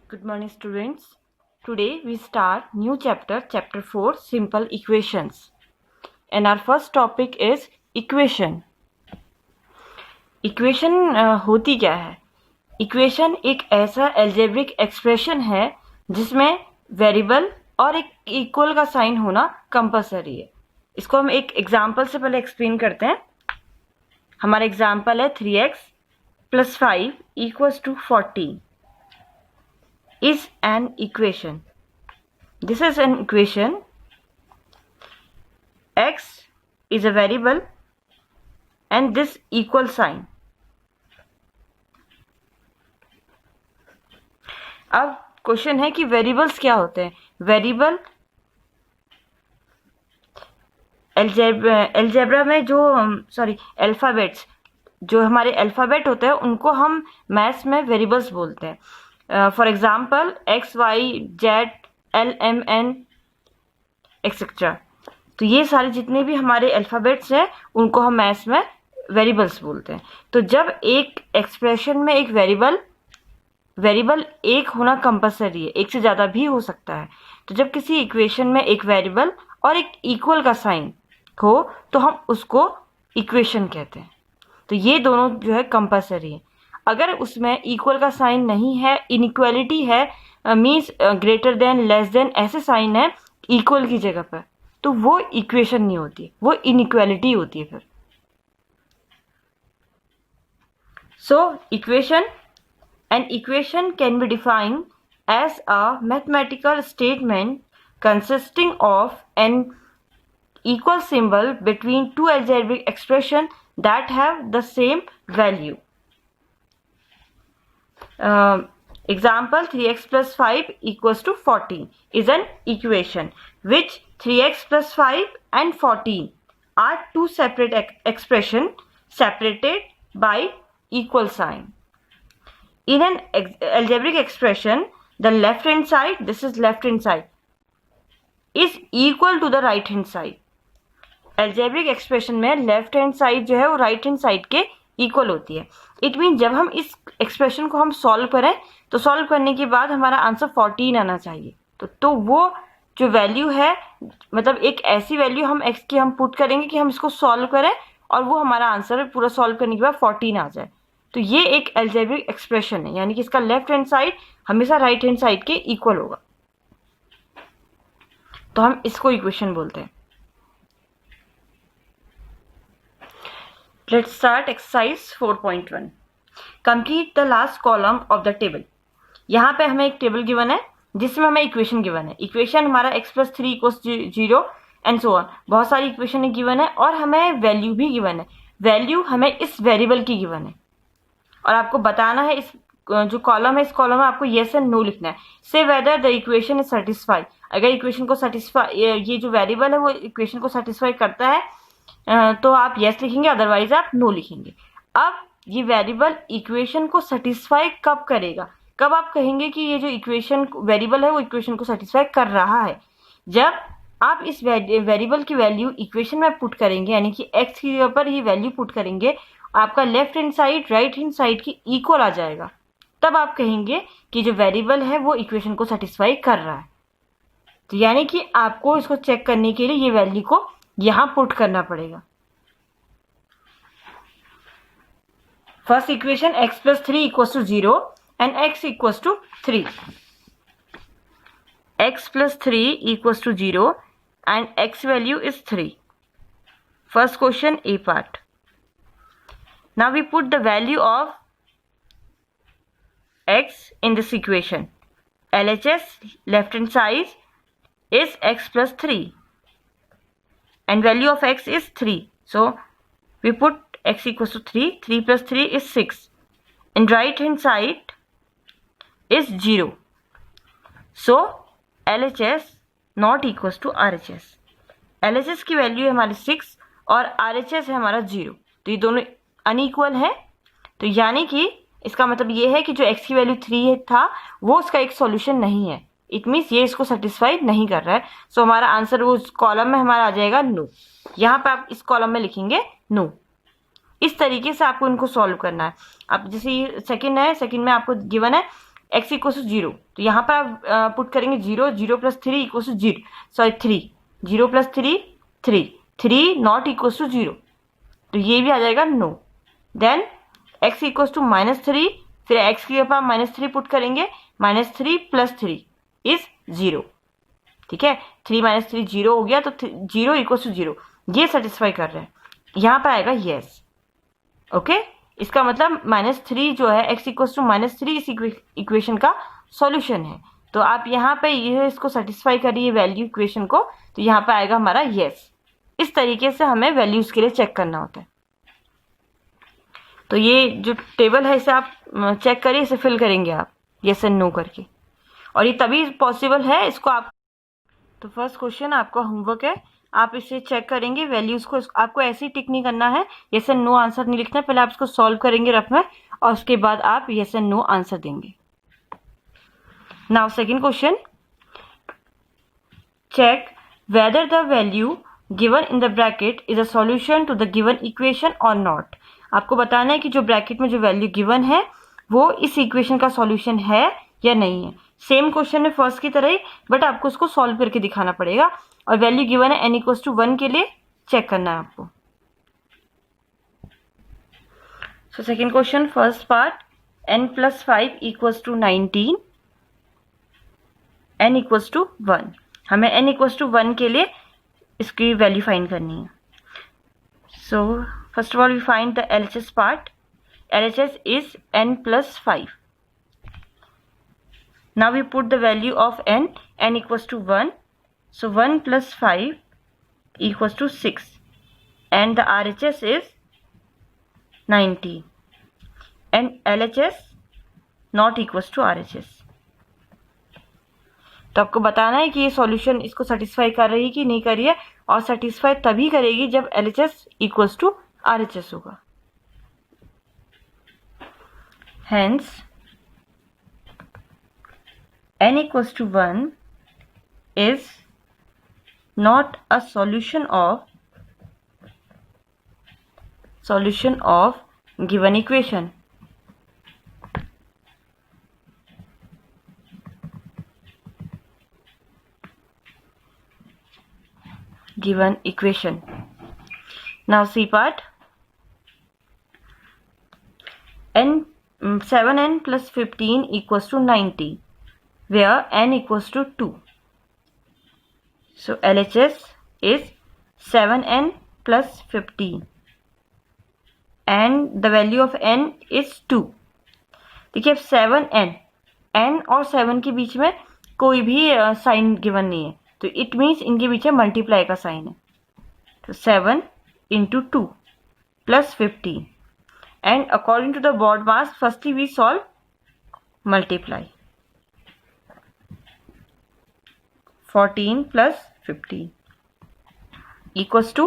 Good morning, students. Today we start new chapter 4, Simple Equations. And our first topic is equation. Equation होती क्या है? Equation एक ऐसा algebraic expression है जिसमें वेरिएबल और एक इक्वल का साइन होना कंपलसरी है. इसको हम एक एग्जाम्पल से पहले एक्सप्लेन करते हैं. हमारा एग्जाम्पल है 3x + 5 = 14 is an equation. This is an equation. X is a variable and this equal sign. अब क्वेश्चन है कि वेरिएबल्स क्या होते हैं. वेरिएबल एल्जेब्रा में जो अल्फ़ाबेट्स जो हमारे अल्फ़ाबेट होते हैं उनको हम मैथ्स में वेरिएबल्स बोलते हैं. For example x y z l m n etcetera. तो ये सारे जितने भी हमारे अल्फ़ाबेट्स हैं उनको हम मैथ्स में वेरिएबल्स बोलते हैं. तो जब एक एक्सप्रेशन में एक वेरिएबल एक होना कंपलसरी है, एक से ज़्यादा भी हो सकता है. तो जब किसी इक्वेशन में एक वेरिएबल और एक इक्वल का साइन हो तो हम उसको इक्वेशन कहते हैं. तो ये दोनों जो है कंपलसरी है. अगर उसमें इक्वल का साइन नहीं है, इनइक्वालिटी है, means greater than less than ऐसे साइन है इक्वल की जगह पर, तो वो इक्वेशन नहीं होती, वो इनइक्वालिटी होती है फिर. सो an equation can be defined as a mathematical statement consisting of an equal symbol between two algebraic expressions that have the same value. Example 3x + 5 = 14 is an equation which 3x + 5 and 14 are two separate expressions separated by equal sign. In an algebraic expression, the left hand side, this is left hand side, is equal to the right hand side. algebraic expression में left hand side जो है वो right hand side के equal होती है. It means जब हम इस expression को हम solve करें तो solve करने के बाद हमारा आंसर 14 आना चाहिए. तो वो जो वैल्यू है, मतलब एक ऐसी वैल्यू हम x की हम पुट करेंगे कि हम इसको solve करें और वो हमारा आंसर पूरा solve करने के बाद 14 आ जाए. तो ये एक algebraic expression है, यानी कि इसका लेफ्ट हैंड साइड हमेशा राइट हैंड साइड के इक्वल होगा. तो हम इसको इक्वेशन बोलते हैं. Let's start exercise 4.1. Complete the last column of the table. यहाँ पे हमें एक टेबल गिवन है जिसमें हमें इक्वेशन गिवन है. इक्वेशन हमारा x + 3 = 0 एंड सो ऑन. बहुत सारी इक्वेशन गिवन है और हमें वैल्यू भी गिवन है. वैल्यू हमें इस वेरिएबल की गिवन है और आपको बताना है इस जो कॉलम है, इस कॉलम में आपको येस एंड नो लिखना है. से whether the equation is satisfy. अगर इक्वेशन को सेटिस्फाई, ये जो वेरिएबल है वो इक्वेशन को सेटिस्फाई करता है तो आप येस लिखेंगे, अदरवाइज आप नो लिखेंगे. अब ये वेरिएबल इक्वेशन को सेटिस्फाई कब करेगा, कब आप कहेंगे कि ये जो इक्वेशन वेरिएबल है वो इक्वेशन को सेटिस्फाई कर रहा है? जब आप इस वेरिएबल की वैल्यू इक्वेशन में पुट करेंगे, यानी कि एक्स की जगह पर ही वैल्यू पुट करेंगे, आपका left hand side right hand side की इक्वल आ जाएगा. तब आप कहेंगे कि जो वेरिएबल है वो इक्वेशन को सेटिस्फाई कर रहा है. तो यानी कि आपको इसको चेक करने के लिए ये वैल्यू को यहां पुट करना पड़ेगा. First equation x + 3 = 0 and x = 3. x + 3 = 0 and x value is 3. First question, A part. Now we put the value of x in this equation. LHS left hand side is x + 3 and value of x is 3. So we put x = 3. 3 + 3 is 6 and right hand side is 0. So LHS not equals to RHS. LHS की value है हमारी 6 और RHS है हमारा 0. तो ये दोनों unequal है. तो यानी कि इसका मतलब ये है कि जो x की वैल्यू 3 था वो उसका एक सॉल्यूशन नहीं है. इट मीन्स ये इसको सेटिस्फाई नहीं कर रहा है. सो हमारा आंसर वो उस कॉलम में हमारा आ जाएगा नो. यहाँ पे आप इस कॉलम में लिखेंगे नो. इस तरीके से आपको इनको सॉल्व करना है. अब जैसे सेकंड है, सेकंड में आपको गिवन है x इक्वल टू 0, तो यहाँ पर आप पुट करेंगे 0, 0 plus 3 equal to 0, sorry 3, 0 plus 3 3, 3 not equal to 0, तो ये भी आ जाएगा no. Then x equal to -3, फिर x की जगह -3 पुट करेंगे, -3 प्लस 3 इज 0, ठीक है, 3 - 3 0 हो गया, तो 0 इक्वल टू 0, ये सेटिस्फाई कर रहा है, यहाँ पर आएगा येस। ओके, इसका मतलब -3 जो है x इक्वल टू -3 इस इक्वेशन का सॉल्यूशन है। तो आप यहाँ पे ये इसको सेटिस्फाई करिए वैल्यू इक्वेशन को, तो यहाँ पे आएगा हमारा येस। इस तरीके से हमें वैल्यूज के लिए चेक करना होता है। तो ये जो टेबल है इसे आप चेक करिए, इसे फिल करेंगे आप येस एंड नो करके, और ये तभी पॉसिबल है इसको आप। तो फर्स्ट क्वेश्चन आपका होमवर्क है, आप इसे चेक करेंगे वैल्यूज को, आपको ऐसे ही टिक नहीं करना है, येस एंड नो आंसर नहीं लिखना है, पहले आप इसको सॉल्व करेंगे रफ में और उसके बाद आप येस एंड नो आंसर देंगे। Now second question, check whether the value given in the bracket is a solution to the given equation और नॉट। आपको बताना है कि जो ब्रैकेट में जो वैल्यू गिवन है वो इस इक्वेशन का सॉल्यूशन है या नहीं है। सेम क्वेश्चन है फर्स्ट की तरह ही, बट आपको उसको सॉल्व करके दिखाना पड़ेगा, और वैल्यू गिवन है n इक्वल टू 1 के लिए चेक करना है आपको। So second question, first part, n plus 5 equals to 19, n equals to 1, हमें n इक्वल्स टू 1 के लिए इसकी वैल्यू फाइंड करनी है। So first of all we find the LHS part, LHS is n plus 5. Now we put the value of n equals to 1. So 1 plus 5 equals to 6. And the RHS is 90. And LHS not equals to RHS. तो आपको बताना है कि ये solution इसको satisfy कर रही है कि नहीं कर रही है, और सेटिस्फाई तभी करेगी जब LHS इक्वल्स टू RHS होगा। Hence n equals to 1 is not a solution of given equation. Given equation. Now C part, 7n plus 15 equals to 90, where n equals to 2. So LHS is 7n plus 15 and the value of n is 2. देखिए अब 7n, n और 7 के बीच में कोई भी sign given नहीं है, तो इट मीन्स इनके पीछे मल्टीप्लाई का साइन है। तो 7 into 2 plus 15, and according to the board mass, firstly we solve multiply. 14 plus 15 equals to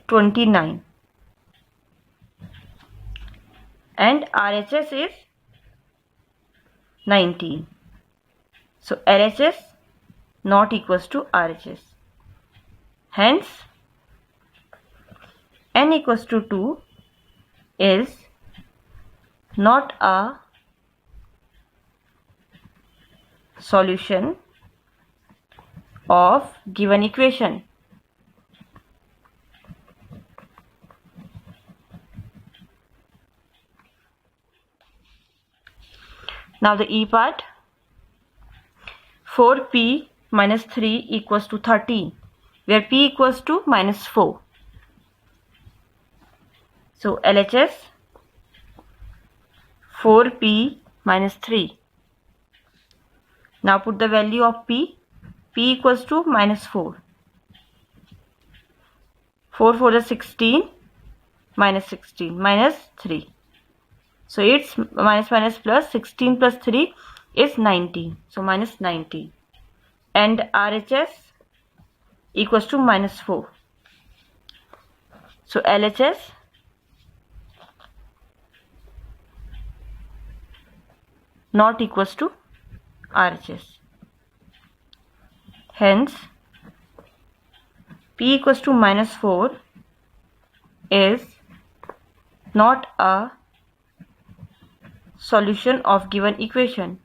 29, and RHS is 19. So LHS not equals to RHS. Hence n equals to 2 is not a solution of given equation. Now the E part, 4p minus 3 equals to 13, where p equals to minus 4. So LHS 4p minus 3. Now put the value of p equals to minus 4. 4 4 is 16, minus 16, minus 3. So it's minus minus plus, 16 plus 3 is 19. So minus 19. And RHS equals to minus 4. So LHS not equals to RHS. Hence p equals to minus 4 is not a solution of given equation.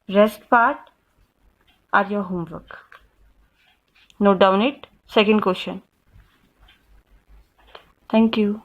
Rest part are your homework. Note down it. Second question. Thank you.